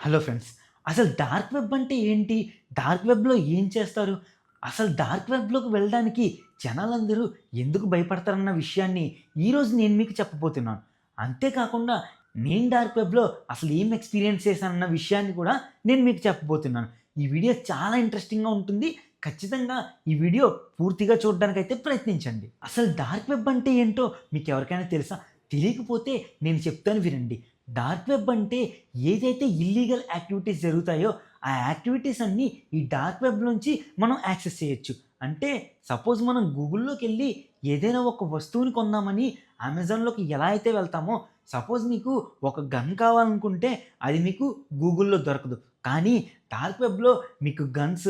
Hello friends. అసలు dark web అంటే ఏంటి? డార్క్ వెబ్‌లో ఏం చేస్తారు? అసలు డార్క్ వెబ్‌లోకి వెళ్ళడానికి జనాలందరూ ఎందుకు భయపడతారన్న విషయాన్ని ఈరోజు నేను మీకు చెప్పబోతున్నాను. అంతేకాకుండా నేను డార్క్ వెబ్‌లో అసలు ఏం ఎక్స్‌పీరియన్స్ చేశానన్న విషయాన్ని కూడా నేను మీకు చెప్పబోతున్నాను. ఈ వీడియో చాలా ఇంట్రెస్టింగ్‌గా ఉంటుంది. ఖచ్చితంగా ఈ వీడియో పూర్తిగా చూడడానికైతే ప్రయత్నించండి. అసలు డార్క్ వెబ్ అంటే ఏంటో మీకెవరికైనా తెలుసా? తెలియకపోతే నేను చెప్తాను వినండి. డార్క్ వెబ్ అంటే ఏదైతే ఇల్లీగల్ యాక్టివిటీస్ జరుగుతాయో, ఆ యాక్టివిటీస్ అన్నీ ఈ డార్క్ వెబ్ నుంచి మనం యాక్సెస్ చేయొచ్చు. అంటే సపోజ్ మనం గూగుల్‌లోకెళ్ళి ఏదైనా ఒక వస్తువుని కొందామని అమెజాన్‌లోకి ఎలా అయితే వెళ్తామో, సపోజ్ మీకు ఒక గన్ కావాలనుకుంటే అది మీకు గూగుల్‌లో దొరకదు. కానీ డార్క్ వెబ్‌లో మీకు గన్స్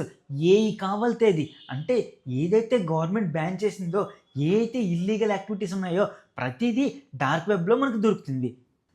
ఏయి కావాలితే అది అంటే ఏదైతే గవర్నమెంట్ బ్యాన్ చేసిందో, ఏ అయితే ఇల్లీగల్ యాక్టివిటీస్ ఉన్నాయో ప్రతీదీ డార్క్ వెబ్‌లో మనకు దొరుకుతుంది.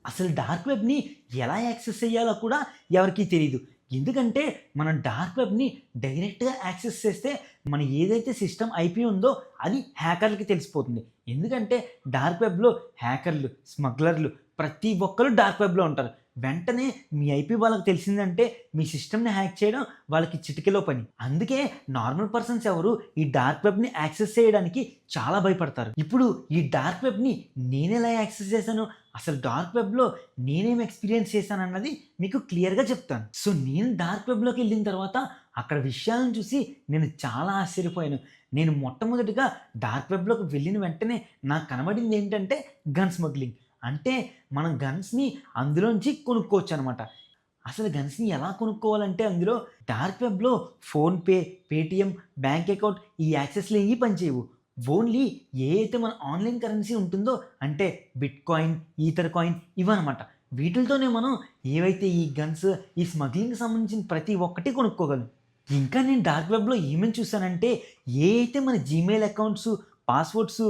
అసలు డార్క్ వెబ్‌ని ఎలా యాక్సెస్ చేయాలో కూడా ఎవరికీ తెలీదు. ఎందుకంటే మనం డార్క్ వెబ్‌ని డైరెక్ట్‌గా యాక్సెస్ చేస్తే మన ఏదైతే సిస్టమ్ ఐపీ ఉందో అది హ్యాకర్‌లకి తెలిసిపోతుంది. ఎందుకంటే డార్క్ వెబ్‌లో హ్యాకర్‌లు, స్మగ్లర్‌లు ప్రతి ఒక్కరు డార్క్ వెబ్‌లో ఉంటారు. వెంటనే మీ ఐపీ వాళ్ళకి తెలిసిందంటే మీ సిస్టమ్‌ని హ్యాక్ చేయడం వాళ్ళకి చిటికెలో పని. అందుకే నార్మల్ పర్సన్స్ ఎవరు ఈ డార్క్ వెబ్‌ని యాక్సెస్ చేయడానికి చాలా భయపడతారు. ఇప్పుడు ఈ డార్క్ వెబ్‌ని నేనెలా యాక్సెస్ చేశాను? అసలు డార్క్ వెబ్‌లో నేనేం ఎక్స్‌పీరియన్స్ చేశానన్నది మీకు క్లియర్‌గా చెప్తాను. సో, నేను డార్క్ వెబ్‌లోకెళ్ళిన తర్వాత అక్కడ విషయాలను చూసి నేను చాలా ఆశ్చర్యపోయాను. నేను మొట్టమొదటిగా డార్క్ వెబ్‌లోకి వెళ్ళిన వెంటనే నాకు కనబడిందేంటంటే గన్ స్మగ్లింగ్. అంటే మనం గన్స్‌ని అందులోంచి కొనుక్కోవచ్చనమాట. అసలు గన్స్‌ని ఎలా కొనుక్కోవాలంటే అందులో డార్క్ వెబ్‌లో ఫోన్‌పే, పేటీఎం, బ్యాంక్ అకౌంట్ ఈ యాక్సెస్‌లేయి పనిచేయవు. ఓన్లీ ఏ అయితే మన ఆన్‌లైన్ కరెన్సీ ఉంటుందో అంటే బిట్‌కాయిన్, ఈథర్ కాయిన్ ఇవన్నమాట. వీటిలతోనే మనం ఏవైతే ఈ గన్స్, ఈ స్మగ్లింగ్‌కి సంబంధించిన ప్రతి ఒక్కటి కొనుక్కోగలం. ఇంకా నేను డార్క్ వెబ్‌లో ఏమేమి చూసానంటే ఏ అయితే మన జీమెయిల్ అకౌంట్సు, పాస్‌వర్డ్సు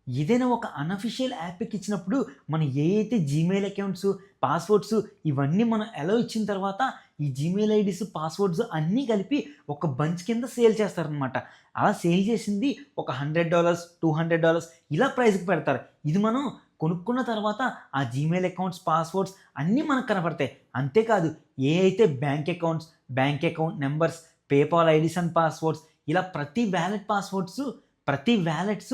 ఏదైనా ఒక అన్‌అఫిషియల్ యాప్‌కి ఇచ్చినప్పుడు మనం ఏ అయితే జీమెయిల్ అకౌంట్సు, పాస్‌వర్డ్సు ఇవన్నీ మనం అలో ఇచ్చిన తర్వాత ఈ జీమెయిల్ ఐడీస్, పాస్‌వర్డ్స్ అన్నీ కలిపి ఒక బంచ్ కింద సేల్ చేస్తారనమాట. అలా సేల్ చేసింది ఒక $100, $200 ఇలా ప్రైస్‌కి పెడతారు. ఇది మనం కొనుక్కున్న తర్వాత ఆ జీమెయిల్ అకౌంట్స్, పాస్‌వర్డ్స్ అన్నీ మనకు కనపడతాయి. అంతేకాదు ఏ అయితే bank accounts, bank account numbers, PayPal IDs and passwords ఇలా ప్రతి వ్యాలెట్ పాస్‌వర్డ్సు, ప్రతి వ్యాలెట్స్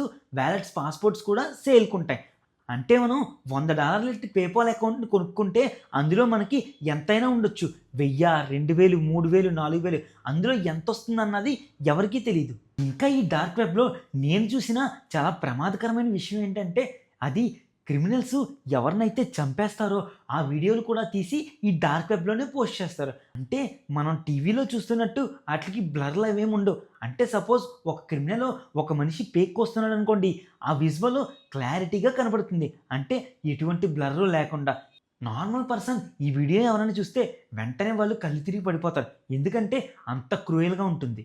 పాస్‌వర్డ్స్ కూడా సేల్‌కుంటాయి. అంటే మనం $100 పెట్టి పేపాల్ అకౌంట్‌ని కొనుక్కుంటే అందులో మనకి ఎంతైనా ఉండొచ్చు. 1000, 2000, 3000, 4000 అందులో ఎంతొస్తుందన్నది ఎవరికీ తెలీదు. ఇంకా ఈ డార్క్ వెబ్‌లో నేను చూసిన చాలా ప్రమాదకరమైన విషయం ఏంటంటే అది క్రిమినల్స్ ఎవరినైతే చంపేస్తారో ఆ వీడియోలు కూడా తీసి ఈ డార్క్ వెబ్‌లోనే పోస్ట్ చేస్తారు. అంటే మనం టీవీలో చూస్తున్నట్టు ఆటిలికి బ్లర్‌లు అవేమి ఉండవు. అంటే సపోజ్ ఒక క్రిమినల్ ఒక మనిషి పేక్కొస్తున్నాడనుకోండి ఆ విజువల్ క్లారిటీగా కనపడుతుంది. అంటే ఎటువంటి బ్లర్రు లేకుండా. నార్మల్ పర్సన్ ఈ వీడియో ఎవరైనా చూస్తే వెంటనే వాళ్ళు కళ్ళు తిరిగి పడిపోతారు. ఎందుకంటే అంత క్రూయల్‌గా ఉంటుంది.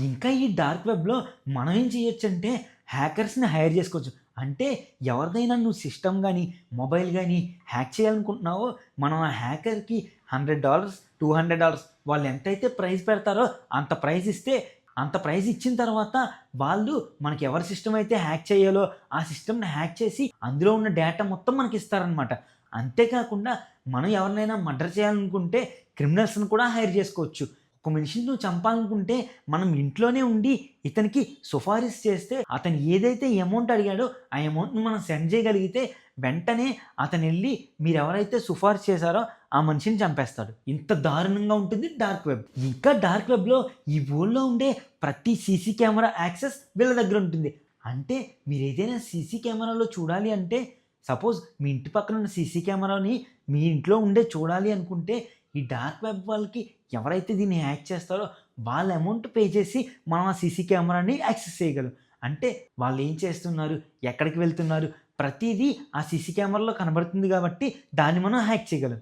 ఇంకా ఈ డార్క్ వెబ్‌లో మనం ఏం చేయొచ్చంటే హ్యాకర్స్‌ని హైర్ చేసుకోవచ్చు. అంటే ఎవరిదైనా నువ్వు సిస్టమ్ గాని, మొబైల్ గాని హ్యాక్ చేయాలనుకుంటున్నావో మనం ఆ హ్యాకర్‌కి $100, $200 వాళ్ళు ఎంతైతే ప్రైజ్ పెడతారో అంత ప్రైజ్ ఇస్తే అంత ప్రైజ్ ఇచ్చిన తర్వాత వాళ్ళు మనకి ఎవరి సిస్టమ్ అయితే హ్యాక్ చేయాలో ఆ సిస్టమ్‌ని హ్యాక్ చేసి అందులో ఉన్న డేటా మొత్తం మనకిస్తారనమాట. అంతేకాకుండా మనం ఎవరినైనా మర్డర్ చేయాలనుకుంటే క్రిమినల్స్‌ని కూడా హైర్ చేసుకోవచ్చు. ఒక మనిషిని నువ్వు చంపాలనుకుంటే మనం ఇంట్లోనే ఉండి ఇతనికి సిఫారసు చేస్తే అతను ఏదైతే అమౌంట్ అడిగాడో ఆ అమౌంట్‌ని మనం సెండ్ చేయగలిగితే వెంటనే అతనెళ్ళి మీరెవరైతే సిఫారసు చేశారో ఆ మనిషిని చంపేస్తాడు. ఇంత దారుణంగా ఉంటుంది డార్క్ వెబ్. ఇంకా డార్క్ వెబ్‌లో ఈ ఊర్లో ఉండే ప్రతి సీసీ కెమెరా యాక్సెస్ వీళ్ళ దగ్గర ఉంటుంది. అంటే మీరేదైనా సీసీ కెమెరాలో చూడాలి అంటే సపోజ్ మీ ఇంటి పక్కన ఉన్న సీసీ కెమెరాని మీ ఇంట్లో ఉండే చూడాలి అనుకుంటే ఈ డార్క్ వెబ్ వాళ్ళకి ఎవరైతే దీన్ని హ్యాక్ చేస్తారో వాళ్ళ అమౌంట్ పే చేసి మనం ఆ సీసీ కెమెరాని యాక్సెస్ చేయగలం. అంటే వాళ్ళేం చేస్తున్నారు? ఎక్కడికి వెళ్తున్నారు? ప్రతీదీ ఆ సీసీ కెమెరాలో కనబడుతుంది కాబట్టి దాన్ని మనం హ్యాక్ చేయగలం.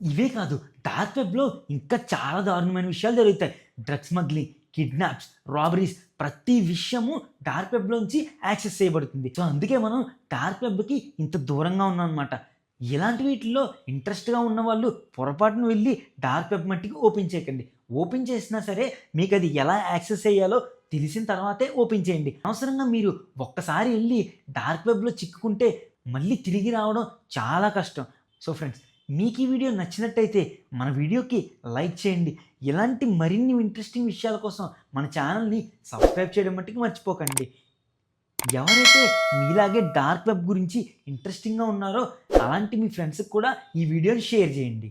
ఇవే కాదు డార్క్ వెబ్‌లో ఇంకా చాలా దారుణమైన విషయాలు జరుగుతాయి. డ్రగ్ స్మగ్లింగ్, కిడ్నాప్స్, రాబరీస్ ప్రతి విషయము డార్క్ వెబ్‌లోంచి యాక్సెస్ చేయబడుతుంది. సో, అందుకే మనం డార్క్ వెబ్‌కి ఇంత దూరంగా ఉన్నామనమాట. ఇలాంటి వీటిల్లో ఇంట్రెస్ట్‌గా ఉన్నవాళ్ళు పొరపాటున వెళ్లి డార్క్ వెబ్ మట్టికి ఓపెన్ చేయకండి. ఓపెన్ చేసినా సరే మీకది ఎలా యాక్సెస్ చేయాలో తెలిసిన తర్వాతే ఓపెన్ చేయండి. అనవసరంగా మీరు ఒక్కసారి ఎళ్లి డార్క్ వెబ్‌లో చిక్కుకుంటే మళ్ళీ తిరిగి రావడం చాలా కష్టం. సో, ఫ్రెండ్స్ మీకు ఈ వీడియో నచ్చినట్టయితే మన వీడియోకి లైక్ చేయండి. ఇలాంటి మరిన్ని ఇంట్రెస్టింగ్ విషయాల కోసం మన ఛానల్ని సబ్స్క్రైబ్ చేయడం మట్టుకు మర్చిపోకండి. ఎవరైతే మీలాగే డార్క్ వెబ్ గురించి ఇంట్రెస్టింగ్గా ఉన్నారో అలాంటి మీ ఫ్రెండ్స్కి కూడా ఈ వీడియోని షేర్ చేయండి.